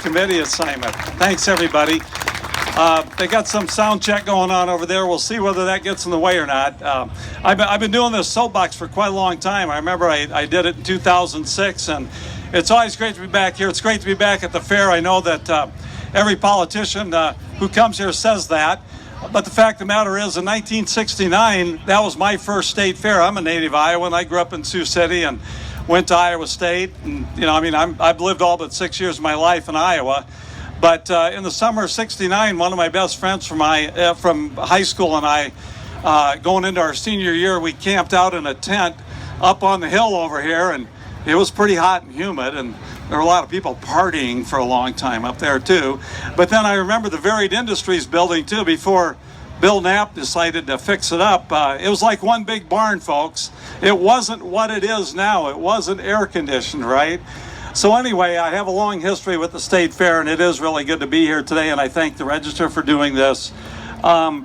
committee assignment. Thanks, everybody. They got some sound check going on over there. We'll see whether that gets in the way or not. I've been doing this Soapbox for quite a long time. I remember I did it in 2006, and it's always great to be back here. It's great to be back at the fair. I know that every politician who comes here says that. But the fact of the matter is, in 1969, that was my first state fair. I'm a native Iowan. I grew up in Sioux City and went to Iowa State. And, I've lived all but 6 years of my life in Iowa. But in the summer of '69, one of my best friends from high school and I, going into our senior year, we camped out in a tent up on the hill over here, and it was pretty hot and humid, and there were a lot of people partying for a long time up there too. But then I remember the Varied Industries building too, before Bill Knapp decided to fix it up. It was like one big barn, folks. It wasn't what it is now. It wasn't air conditioned, right? So anyway, I have a long history with the State Fair, and it is really good to be here today, and I thank the Register for doing this. I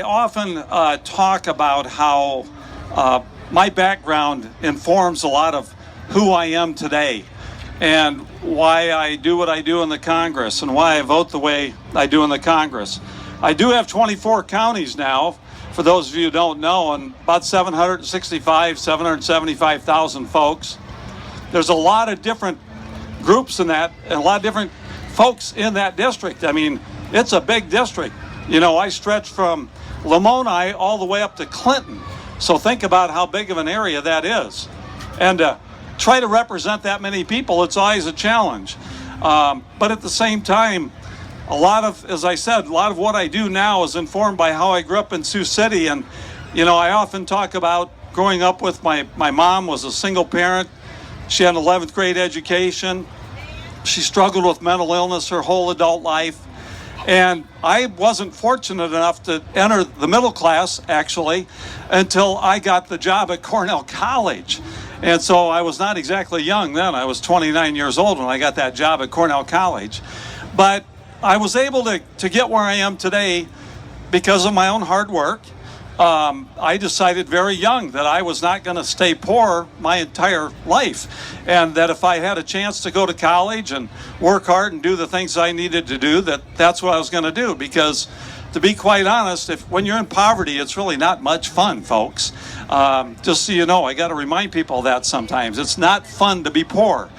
often talk about how my background informs a lot of who I am today and why I do what I do in the Congress and why I vote the way I do in the Congress. I do have 24 counties now, for those of you who don't know, and about 775,000 folks. There's a lot of different groups in that, and a lot of different folks in that district. I mean, it's a big district. I stretch from Lamoni all the way up to Clinton. So think about how big of an area that is. And try to represent that many people, it's always a challenge. But at the same time, as I said, a lot of what I do now is informed by how I grew up in Sioux City. And, I often talk about growing up with my mom was a single parent. She had an 11th grade education. She struggled with mental illness her whole adult life. And I wasn't fortunate enough to enter the middle class, actually, until I got the job at Cornell College. And so I was not exactly young then. I was 29 years old when I got that job at Cornell College. But I was able to get where I am today because of my own hard work. I decided very young that I was not going to stay poor my entire life, and that if I had a chance to go to college and work hard and do the things I needed to do, that's what I was going to do. Because to be quite honest, when you're in poverty, it's really not much fun, folks. Just so you know, I got to remind people of that sometimes. It's not fun to be poor.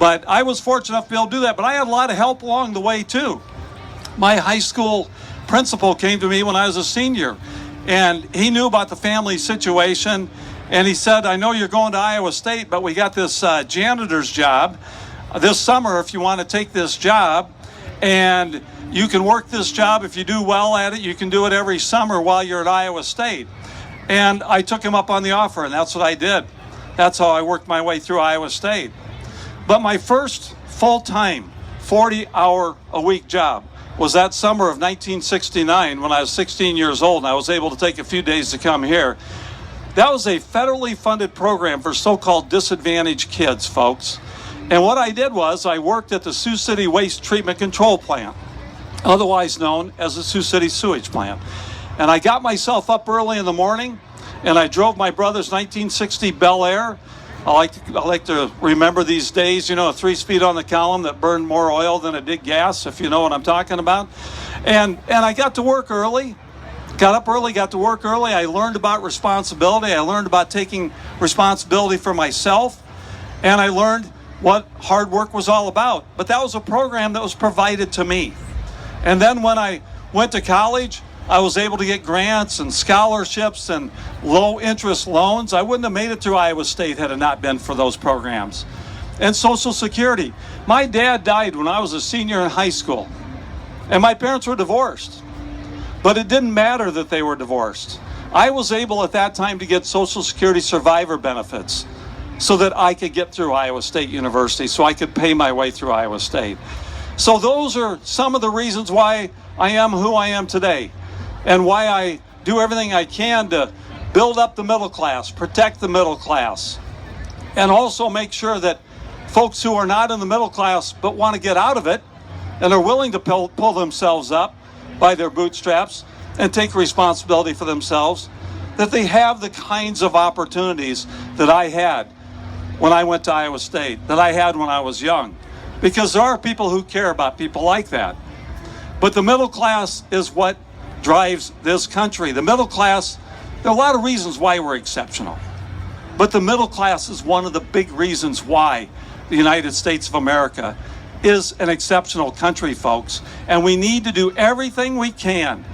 But I was fortunate enough to be able to do that, but I had a lot of help along the way too. My high school principal came to me when I was a senior, and he knew about the family situation, and he said, I know you're going to Iowa State, but we got this janitor's job this summer if you want to take this job, and you can work this job. If you do well at it, you can do it every summer while you're at Iowa State. And I took him up on the offer, and that's what I did. That's how I worked my way through Iowa State. But my first full-time 40-hour-a-week job was that summer of 1969 when I was 16 years old, and I was able to take a few days to come here. That was a federally funded program for so-called disadvantaged kids, folks. And what I did was I worked at the Sioux City Waste Treatment Control Plant, otherwise known as the Sioux City Sewage Plant. And I got myself up early in the morning, and I drove my brother's 1960 Bel Air. I like to remember these days, a 3-speed on the column that burned more oil than it did gas, if you know what I'm talking about. And I got to work early, got up early, got to work early. I learned about responsibility. I learned about taking responsibility for myself, and I learned what hard work was all about. But that was a program that was provided to me. And then when I went to college, I was able to get grants and scholarships and low-interest loans. I wouldn't have made it through Iowa State had it not been for those programs. And Social Security. My dad died when I was a senior in high school, and my parents were divorced. But it didn't matter that they were divorced. I was able at that time to get Social Security survivor benefits so that I could get through Iowa State University, so I could pay my way through Iowa State. So those are some of the reasons why I am who I am today, and why I do everything I can to build up the middle class, protect the middle class, and also make sure that folks who are not in the middle class but want to get out of it and are willing to pull themselves up by their bootstraps and take responsibility for themselves, that they have the kinds of opportunities that I had when I went to Iowa State, that I had when I was young. because there are people who care about people like that. But the middle class is what drives this country. The middle class, there are a lot of reasons why we're exceptional, but the middle class is one of the big reasons why the United States of America is an exceptional country, folks. And we need to do everything we can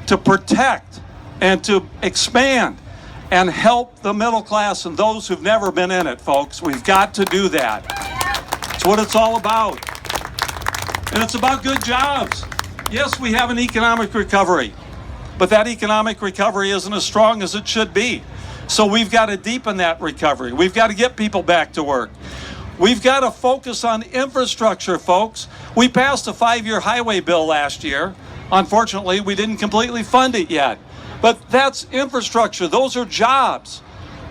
to protect and to expand and help the middle class and those who've never been in it, folks. We've got to do that. It's what it's all about. And it's about good jobs. Yes, we have an economic recovery, but that economic recovery isn't as strong as it should be. So we've got to deepen that recovery. We've got to get people back to work. We've got to focus on infrastructure, folks. We passed a 5-year highway bill last year. Unfortunately, we didn't completely fund it yet. But that's infrastructure. Those are jobs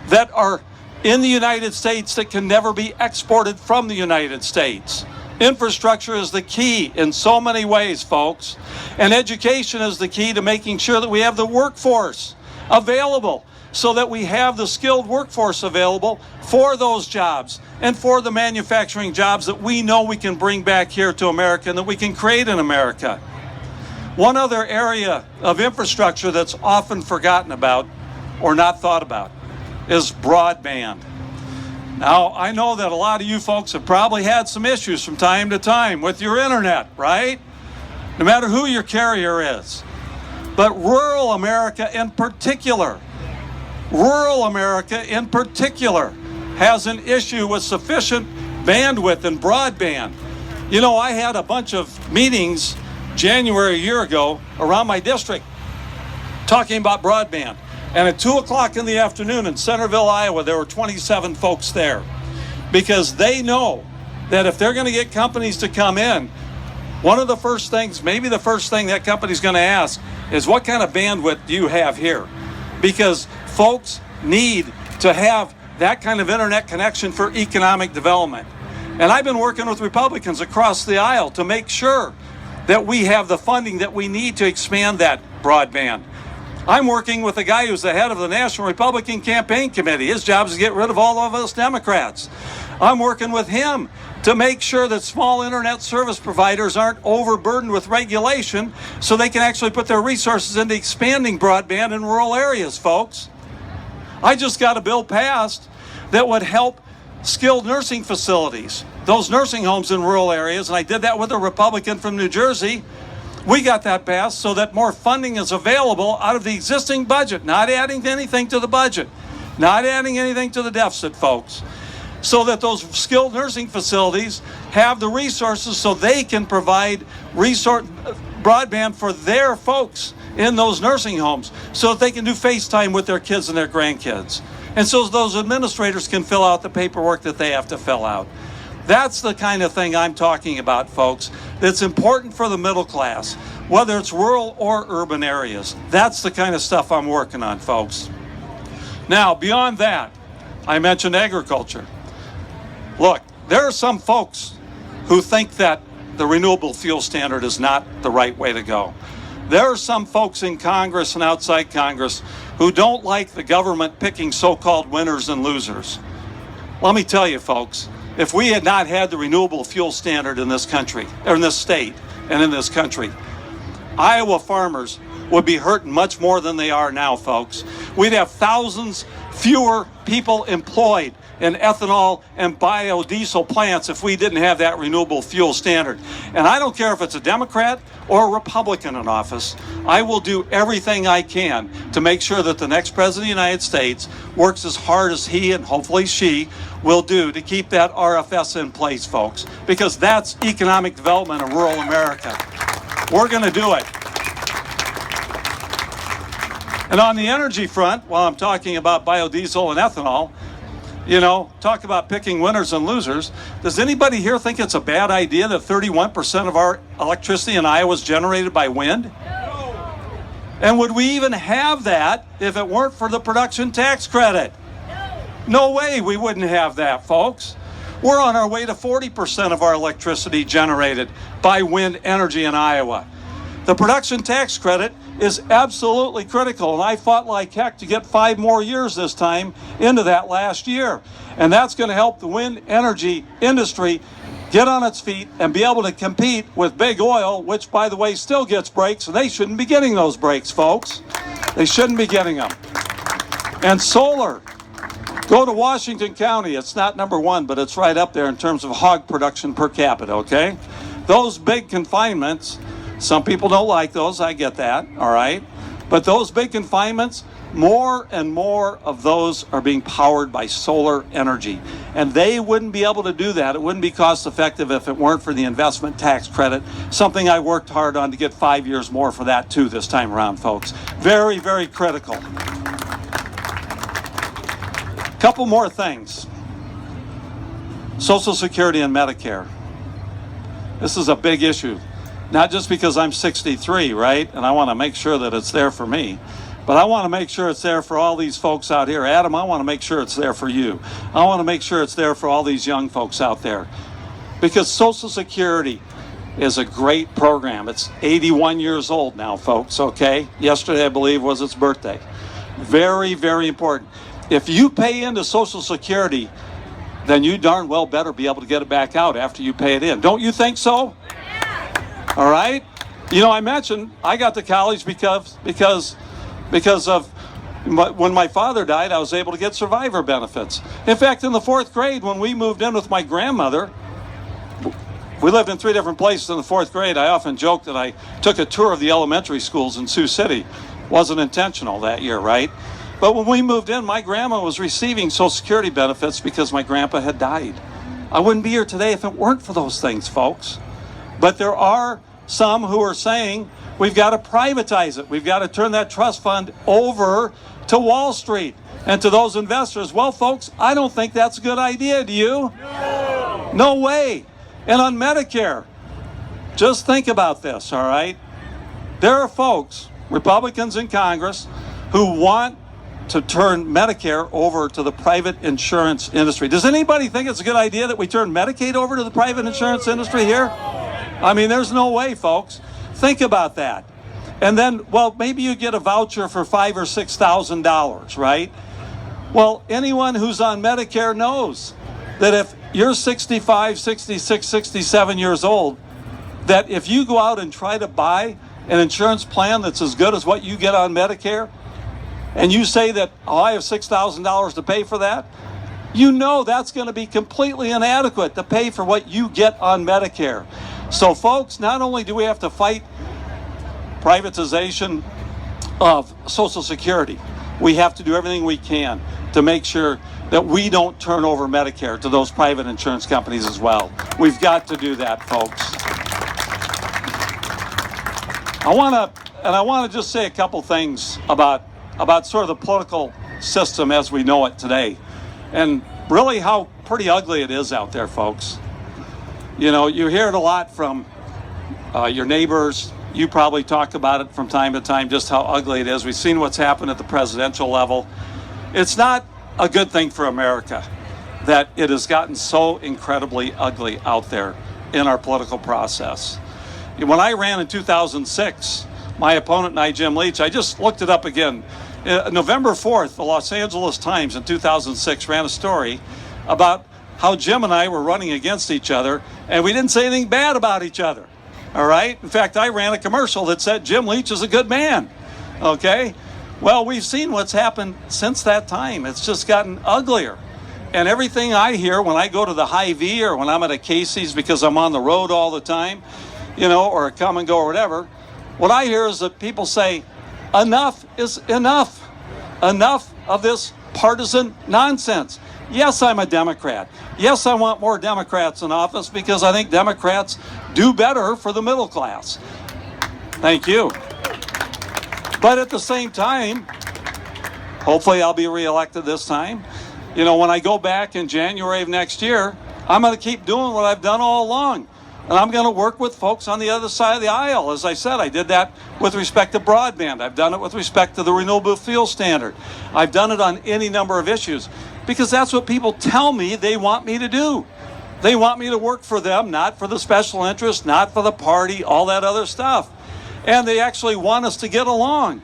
that are in the United States that can never be exported from the United States. Infrastructure is the key in so many ways, folks. And education is the key to making sure that we have the workforce available, so that we have the skilled workforce available for those jobs and for the manufacturing jobs that we know we can bring back here to America and that we can create in America. One other area of infrastructure that's often forgotten about or not thought about is broadband. Now, I know that a lot of you folks have probably had some issues from time to time with your internet, right? No matter who your carrier is. But rural America in particular has an issue with sufficient bandwidth and broadband. You know, I had a bunch of meetings January a year ago around my district talking about broadband. And at 2 o'clock in the afternoon in Centerville, Iowa, there were 27 folks there, because they know that if they're going to get companies to come in, one of the first things, maybe the first thing that company's going to ask is, what kind of bandwidth do you have here? Because folks need to have that kind of internet connection for economic development. And I've been working with Republicans across the aisle to make sure that we have the funding that we need to expand that broadband. I'm working with a guy who's the head of the National Republican Campaign Committee. His job is to get rid of all of us Democrats. I'm working with him to make sure that small internet service providers aren't overburdened with regulation, so they can actually put their resources into expanding broadband in rural areas, folks. I just got a bill passed that would help skilled nursing facilities, those nursing homes in rural areas, and I did that with a Republican from New Jersey. We got that passed so that more funding is available out of the existing budget, not adding anything to the budget, not adding anything to the deficit, folks, so that those skilled nursing facilities have the resources so they can provide broadband for their folks in those nursing homes, so that they can do FaceTime with their kids and their grandkids. And so those administrators can fill out the paperwork that they have to fill out. That's the kind of thing I'm talking about, folks, that's important for the middle class, whether it's rural or urban areas. That's the kind of stuff I'm working on, folks. Now, beyond that, I mentioned agriculture. Look, there are some folks who think that the renewable fuel standard is not the right way to go. There are some folks in Congress and outside Congress who don't like the government picking so-called winners and losers. Let me tell you, folks, if we had not had the renewable fuel standard in this country, or in this state and in this country, Iowa farmers would be hurting much more than they are now, folks. We'd have thousands fewer people employed in ethanol and biodiesel plants if we didn't have that renewable fuel standard. And I don't care if it's a Democrat or a Republican in office, I will do everything I can to make sure that the next president of the United States works as hard as he and hopefully she will do to keep that RFS in place, folks, because that's economic development in rural America. We're going to do it. And on the energy front, while I'm talking about biodiesel and ethanol, you know, talk about picking winners and losers. Does anybody here think it's a bad idea that 31% of our electricity in Iowa is generated by wind? No. And would we even have that if it weren't for the production tax credit? No way we wouldn't have that, folks. We're on our way to 40% of our electricity generated by wind energy in Iowa. The production tax credit is absolutely critical, and I fought like heck to get 5 more years this time into that last year. And that's going to help the wind energy industry get on its feet and be able to compete with big oil, which, by the way, still gets breaks, and they shouldn't be getting those breaks, folks. They shouldn't be getting them. And solar. Go to Washington County. It's not number one, but it's right up there in terms of hog production per capita, okay? Those big confinements, some people don't like those, I get that, all right? But those big confinements, more and more of those are being powered by solar energy. And they wouldn't be able to do that. It wouldn't be cost effective if it weren't for the investment tax credit, something I worked hard on to get 5 years more for that too this time around, folks. Very, very critical. Couple more things. Social Security and Medicare. This is a big issue. Not just because I'm 63, right? And I want to make sure that it's there for me. But I want to make sure it's there for all these folks out here. Adam, I want to make sure it's there for you. I want to make sure it's there for all these young folks out there. Because Social Security is a great program. It's 81 years old now, folks, okay? Yesterday, I believe, was its birthday. Very, very important. If you pay into Social Security, then you darn well better be able to get it back out after you pay it in. Don't you think so? All right? You know, I mentioned I got to college because of when my father died, I was able to get survivor benefits. In fact, in the 4th grade, when we moved in with my grandmother, we lived in 3 different places in the 4th grade. I often joke that I took a tour of the elementary schools in Sioux City. Wasn't intentional that year, right? But when we moved in, my grandma was receiving Social Security benefits because my grandpa had died. I wouldn't be here today if it weren't for those things, folks. But there are some who are saying we've got to privatize it. We've got to turn that trust fund over to Wall Street and to those investors. Well, folks, I don't think that's a good idea. Do you? No. No way. And on Medicare, just think about this, all right? There are folks, Republicans in Congress, who want to turn Medicare over to the private insurance industry. Does anybody think it's a good idea that we turn Medicaid over to the private insurance industry here? I mean, there's no way, folks. Think about that. And then, well, maybe you get a voucher for $5,000 or $6,000, right? Well, anyone who's on Medicare knows that if you're 65, 66, 67 years old, that if you go out and try to buy an insurance plan that's as good as what you get on Medicare, and you say that, oh, I have $6,000 to pay for that, you know that's going to be completely inadequate to pay for what you get on Medicare. So, folks, not only do we have to fight privatization of Social Security, we have to do everything we can to make sure that we don't turn over Medicare to those private insurance companies as well. We've got to do that, folks. I want to just say a couple things about sort of the political system as we know it today, and really how pretty ugly it is out there, folks. You know, you hear it a lot from your neighbors. You probably talk about it from time to time, just how ugly it is. We've seen what's happened at the presidential level. It's not a good thing for America that it has gotten so incredibly ugly out there in our political process. When I ran in 2006, my opponent and I, Jim Leach, I just looked it up again. November 4th, the Los Angeles Times in 2006 ran a story about how Jim and I were running against each other, and we didn't say anything bad about each other, all right? In fact, I ran a commercial that said Jim Leach is a good man, okay? Well, we've seen what's happened since that time. It's just gotten uglier. And everything I hear when I go to the Hy-Vee or when I'm at a Casey's because I'm on the road all the time, you know, or a come and go or whatever, what I hear is that people say, enough is enough. Enough of this partisan nonsense. Yes, I'm a Democrat. Yes, I want more Democrats in office because I think Democrats do better for the middle class. Thank you. But at the same time, hopefully I'll be reelected this time. You know, when I go back in January of next year, I'm going to keep doing what I've done all along. And I'm going to work with folks on the other side of the aisle. As I said, I did that with respect to broadband. I've done it with respect to the renewable fuel standard. I've done it on any number of issues because that's what people tell me they want me to do. They want me to work for them, not for the special interest, not for the party, all that other stuff. And they actually want us to get along.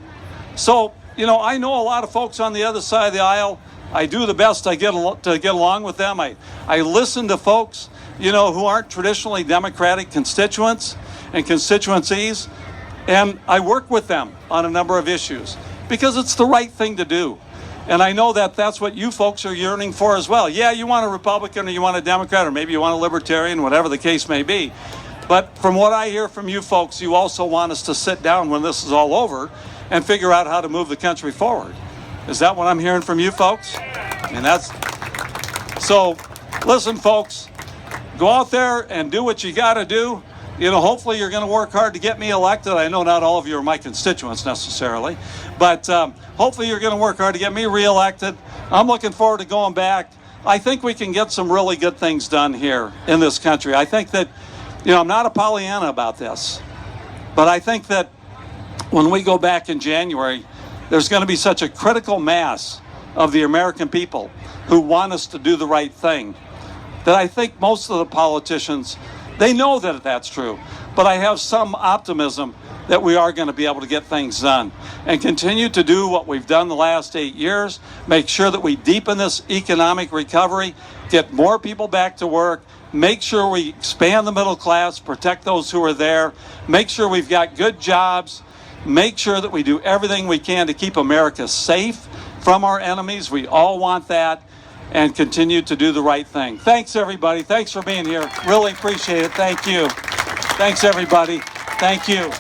So, you know, I know a lot of folks on the other side of the aisle I do the best I get to get along with them. I listen to folks, you know, who aren't traditionally Democratic constituents and constituencies, and I work with them on a number of issues because it's the right thing to do. And I know that that's what you folks are yearning for as well. Yeah, you want a Republican or you want a Democrat or maybe you want a Libertarian, whatever the case may be. But from what I hear from you folks, you also want us to sit down when this is all over and figure out how to move the country forward. Is that what I'm hearing from you folks? And that's so. Listen, folks, go out there and do what you got to do. You know, hopefully you're going to work hard to get me elected. I know not all of you are my constituents necessarily, but hopefully you're going to work hard to get me reelected. I'm looking forward to going back. I think we can get some really good things done here in this country. I think that, you know, I'm not a Pollyanna about this, but I think that when we go back in January, there's going to be such a critical mass of the American people who want us to do the right thing that I think most of the politicians, they know that that's true. But I have some optimism that we are going to be able to get things done and continue to do what we've done the last 8 years, make sure that we deepen this economic recovery, get more people back to work, make sure we expand the middle class, protect those who are there, make sure we've got good jobs, make sure that we do everything we can to keep America safe from our enemies. We all want that, and continue to do the right thing. Thanks, everybody. Thanks for being here. Really appreciate it. Thank you. Thanks, everybody. Thank you.